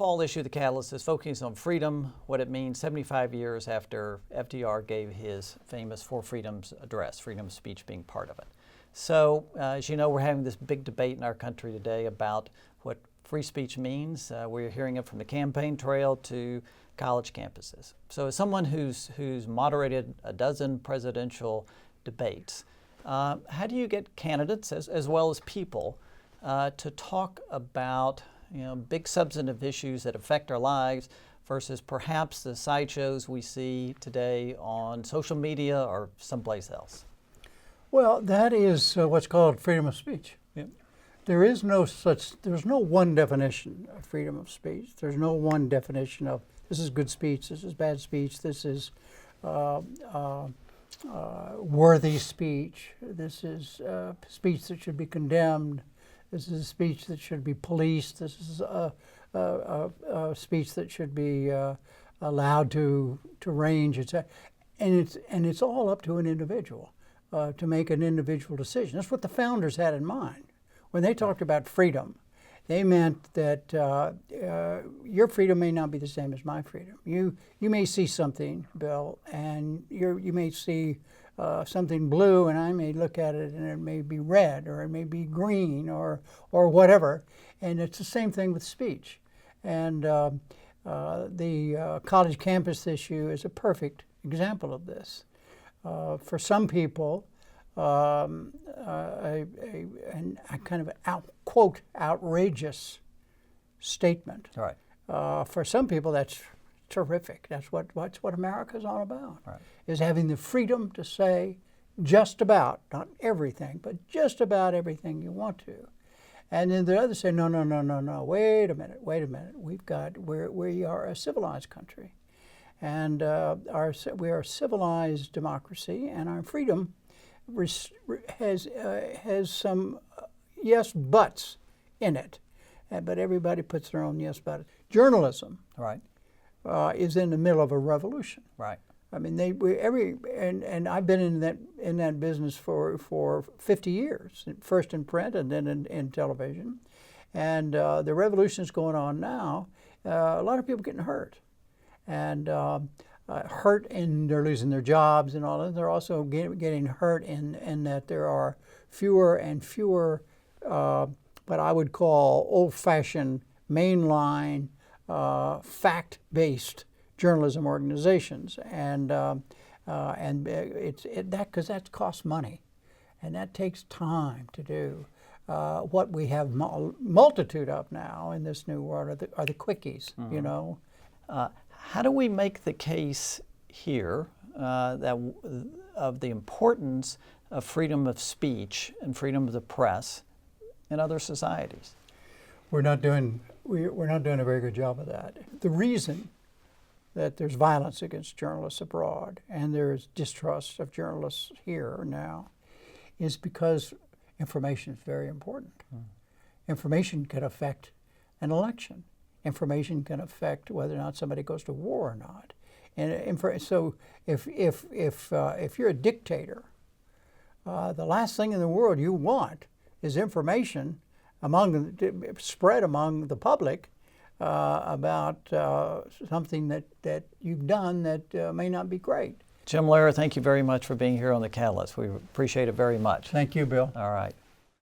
fall issue of the Catalyst is focusing on freedom, what it means 75 years after FDR gave his famous Four Freedoms address, freedom of speech being part of it. So, as you know, we're having this big debate in our country today about what free speech means. We're hearing it from the campaign trail to college campuses. So as someone who's moderated a dozen presidential debates, how do you get candidates as well as people to talk about big substantive issues that affect our lives versus perhaps the sideshows we see today on social media or someplace else? Well, that is what's called freedom of speech. Yep. There's no one definition of freedom of speech. There's no one definition of this is good speech, this is bad speech, this is worthy speech, this is speech that should be condemned, this is speech that should be policed, this is speech that should be allowed to range, etc. And it's all up to an individual to make an individual decision. That's what the founders had in mind. When they talked about freedom, they meant that your freedom may not be the same as my freedom. You may see something, Bill, and you may see something blue, and I may look at it and it may be red, or it may be green, or whatever. And it's the same thing with speech. And the college campus issue is a perfect example of this. For some people, a kind of quote outrageous statement. Right. For some people, that's terrific. That's what America's all about. Right. Is having the freedom to say just about, not everything, but just about everything you want to. And then the others say, no, wait a minute. We are a civilized country, and we are a civilized democracy, and our freedom has some yes buts in it, but everybody puts their own yes buts. Journalism, Right. is in the middle of a revolution. Right. I mean, and I've been in that business for 50 years, first in print and then in television, and the revolution is going on now. A lot of people getting hurt, and hurt, and they're losing their jobs and all that. They're also getting hurt in that there are fewer and fewer what I would call old-fashioned, mainline, fact-based journalism organizations, and because that costs money, and that takes time to do. What we have multitude of now in this new world are the quickies, Mm-hmm. How do we make the case here of the importance of freedom of speech and freedom of the press in other societies? We're not doing a very good job of that. The reason that there's violence against journalists abroad and there's distrust of journalists here now is because information is very important. Information can affect an election. Information can affect whether or not somebody goes to war or not. And so if you're a dictator, the last thing in the world you want is information spread among the public about something that you've done that may not be great. Jim Lehrer, thank you very much for being here on The Catalyst. We appreciate it very much. Thank you, Bill. All right.